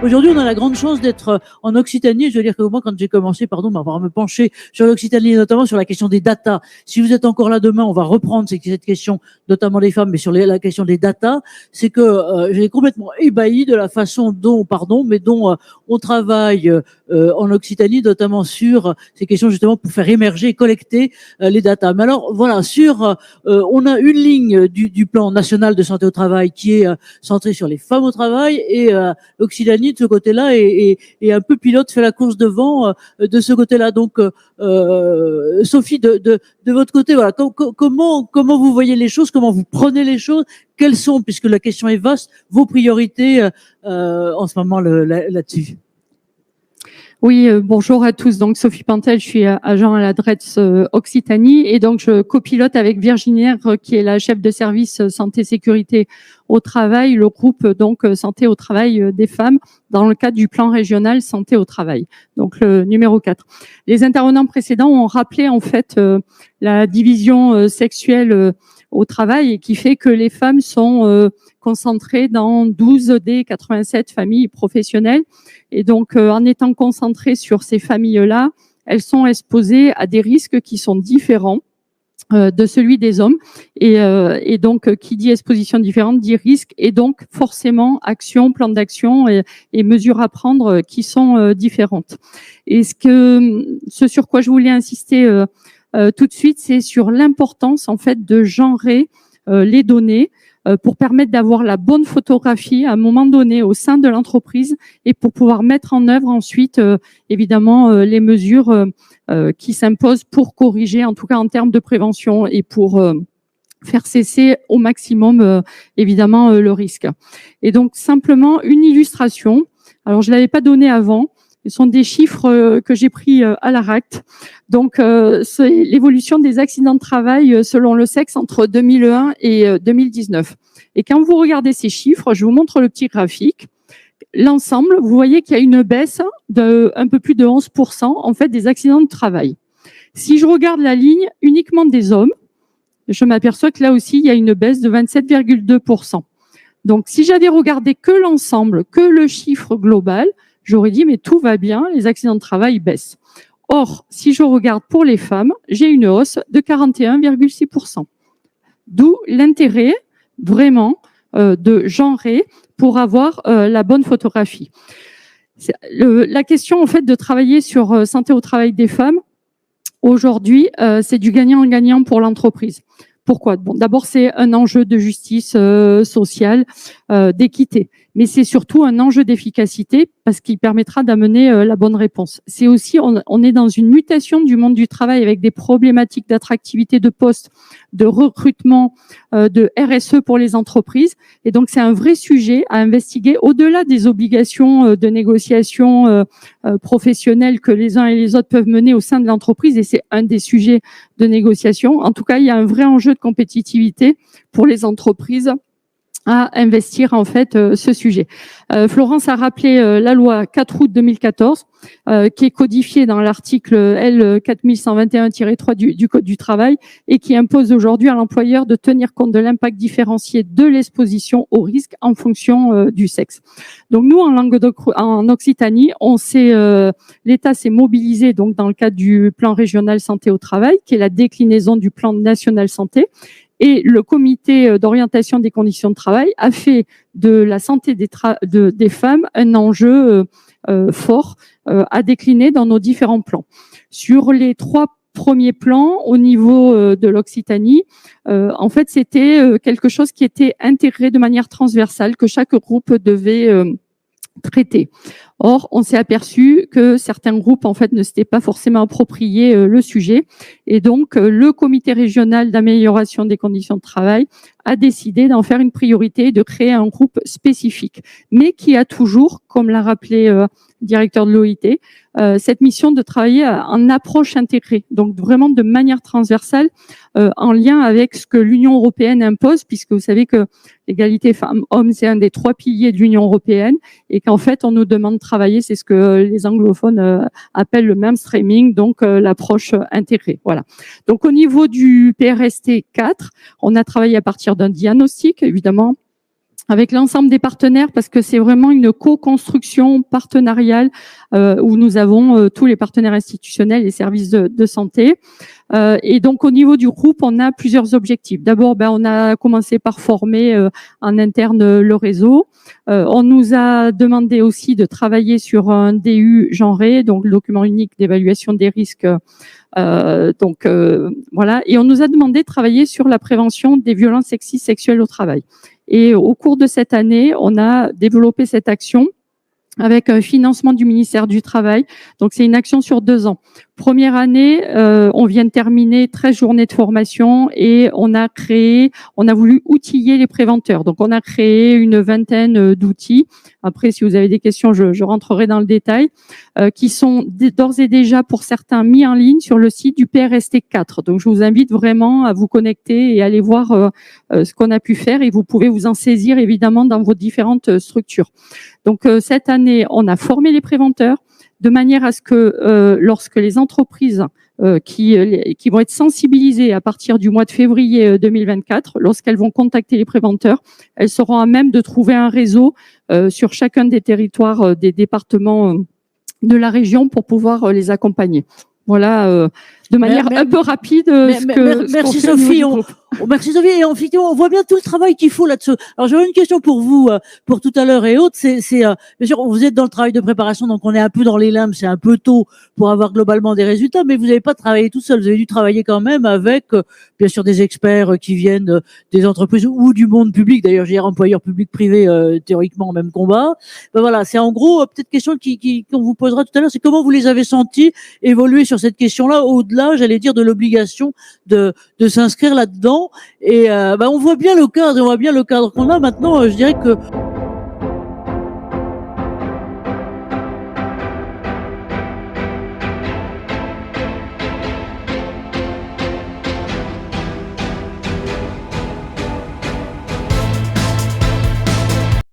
Aujourd'hui, on a la grande chance d'être en Occitanie. Je veux dire que moi, quand j'ai commencé, pardon, à me pencher sur l'Occitanie, notamment sur la question des data. Si vous êtes encore là demain, on va reprendre cette question, notamment des femmes, mais sur la question des data. C'est que j'ai complètement ébahi de la façon dont on travaille en Occitanie, notamment sur ces questions justement pour faire émerger et collecter les data. Mais alors, voilà, on a une ligne du plan national de santé au travail qui est centrée sur les femmes au travail, et l'Occitanie de ce côté-là est un peu pilote, fait la course devant de ce côté-là. Donc, Sophie, de votre côté, voilà, comment vous voyez les choses, comment vous prenez les choses, quelles sont, puisque la question est vaste, vos priorités en ce moment là-dessus? Oui, bonjour à tous. Donc Sophie Pantel, je suis agent à la DRETS Occitanie, et donc je copilote avec Virginie, qui est la chef de service santé sécurité au travail, le groupe donc santé au travail des femmes dans le cadre du plan régional santé au travail. Donc le numéro 4. Les intervenants précédents ont rappelé en fait la division sexuelle au travail, et qui fait que les femmes sont concentrées dans 12 des 87 familles professionnelles. Et donc, en étant concentrées sur ces familles-là, elles sont exposées à des risques qui sont différents de celui des hommes. Et donc, qui dit exposition différente dit risque, et donc forcément action, plan d'action et mesures à prendre qui sont différentes. Et ce sur quoi je voulais insister tout de suite, c'est sur l'importance en fait de genrer les données pour permettre d'avoir la bonne photographie à un moment donné au sein de l'entreprise, et pour pouvoir mettre en œuvre ensuite évidemment les mesures qui s'imposent pour corriger, en tout cas en termes de prévention, et pour faire cesser au maximum évidemment le risque. Et donc simplement une illustration. Alors je l'avais pas donné avant. Ce sont des chiffres que j'ai pris à l'ARACT. Donc, c'est l'évolution des accidents de travail selon le sexe entre 2001 et 2019. Et quand vous regardez ces chiffres, je vous montre le petit graphique. L'ensemble, vous voyez qu'il y a une baisse de un peu plus de 11% en fait des accidents de travail. Si je regarde la ligne uniquement des hommes, je m'aperçois que là aussi, il y a une baisse de 27,2%. Donc, si j'avais regardé que l'ensemble, que le chiffre global, j'aurais dit, mais tout va bien, les accidents de travail baissent. Or, si je regarde pour les femmes, j'ai une hausse de 41,6%. D'où l'intérêt, vraiment, de genrer pour avoir la bonne photographie. La question, en fait, de travailler sur santé au travail des femmes, aujourd'hui, c'est du gagnant-gagnant pour l'entreprise. Pourquoi ? Bon, d'abord, c'est un enjeu de justice sociale, d'équité, mais c'est surtout un enjeu d'efficacité parce qu'il permettra d'amener la bonne réponse. C'est aussi, on est dans une mutation du monde du travail avec des problématiques d'attractivité de poste, de recrutement, de RSE pour les entreprises, et donc c'est un vrai sujet à investiguer au-delà des obligations de négociation professionnelles que les uns et les autres peuvent mener au sein de l'entreprise, et c'est un des sujets de négociation. En tout cas, il y a un vrai enjeu de compétitivité pour les entreprises à investir en fait ce sujet. Florence a rappelé la loi 4 août 2014 qui est codifiée dans l'article L 4121-3 du Code du travail, et qui impose aujourd'hui à l'employeur de tenir compte de l'impact différencié de l'exposition au risque en fonction du sexe. Donc nous, en Occitanie, l'État s'est mobilisé donc dans le cadre du plan régional santé au travail, qui est la déclinaison du plan national santé. Et le comité d'orientation des conditions de travail a fait de la santé des femmes un enjeu fort à décliner dans nos différents plans. Sur les 3 premiers plans au niveau de l'Occitanie, en fait, c'était quelque chose qui était intégré de manière transversale, que chaque groupe devait traiter. Or, on s'est aperçu que certains groupes, en fait, ne s'étaient pas forcément approprié le sujet. Et donc, le comité régional d'amélioration des conditions de travail a décidé d'en faire une priorité, de créer un groupe spécifique, mais qui a toujours, comme l'a rappelé le directeur de l'OIT, cette mission de travailler en approche intégrée, donc vraiment de manière transversale, en lien avec ce que l'Union européenne impose, puisque vous savez que l'égalité femmes-hommes, c'est un des 3 piliers de l'Union européenne, et qu'en fait, on nous demande de travailler, c'est ce que les anglophones appellent le mainstreaming, donc l'approche intégrée. Voilà. Donc au niveau du PRST 4, on a travaillé à partir d'un diagnostic, évidemment, avec l'ensemble des partenaires, parce que c'est vraiment une co-construction partenariale où nous avons tous les partenaires institutionnels et services de santé. Et donc au niveau du groupe, on a plusieurs objectifs. D'abord, on a commencé par former en interne le réseau. On nous a demandé aussi de travailler sur un DU genré, donc le document unique d'évaluation des risques. Voilà. Et on nous a demandé de travailler sur la prévention des violences sexistes sexuelles au travail. Et au cours de cette année, on a développé cette action avec un financement du ministère du Travail. Donc, c'est une action sur 2 ans. Première année, on vient de terminer 13 journées de formation et on a voulu outiller les préventeurs. Donc, on a créé une vingtaine d'outils. Après, si vous avez des questions, je rentrerai dans le détail, qui sont d'ores et déjà pour certains mis en ligne sur le site du PRST 4. Donc, je vous invite vraiment à vous connecter et aller voir ce qu'on a pu faire et vous pouvez vous en saisir évidemment dans vos différentes structures. Donc, cette année, on a formé les préventeurs de manière à ce que lorsque les entreprises qui vont être sensibilisées à partir du mois de février 2024, lorsqu'elles vont contacter les préventeurs, elles seront à même de trouver un réseau sur chacun des territoires des départements de la région pour pouvoir les accompagner. Voilà, de manière un peu rapide. Merci Sophie. Merci Sophie. Et effectivement, on voit bien tout le travail qu'il faut là-dessus. Alors j'aurais une question pour vous, pour tout à l'heure et autres. C'est bien sûr, vous êtes dans le travail de préparation, donc on est un peu dans les limbes. C'est un peu tôt pour avoir globalement des résultats, mais vous n'avez pas travaillé tout seul. Vous avez dû travailler quand même avec, bien sûr, des experts qui viennent des entreprises ou du monde public. D'ailleurs, j'ai employeur public-privé théoriquement même combat. Voilà, c'est en gros peut-être question qu'on vous posera tout à l'heure. C'est comment vous les avez sentis évoluer sur cette question-là, au-delà, j'allais dire, de l'obligation de s'inscrire là-dedans. Et on voit bien le cadre, qu'on a maintenant. Je dirais que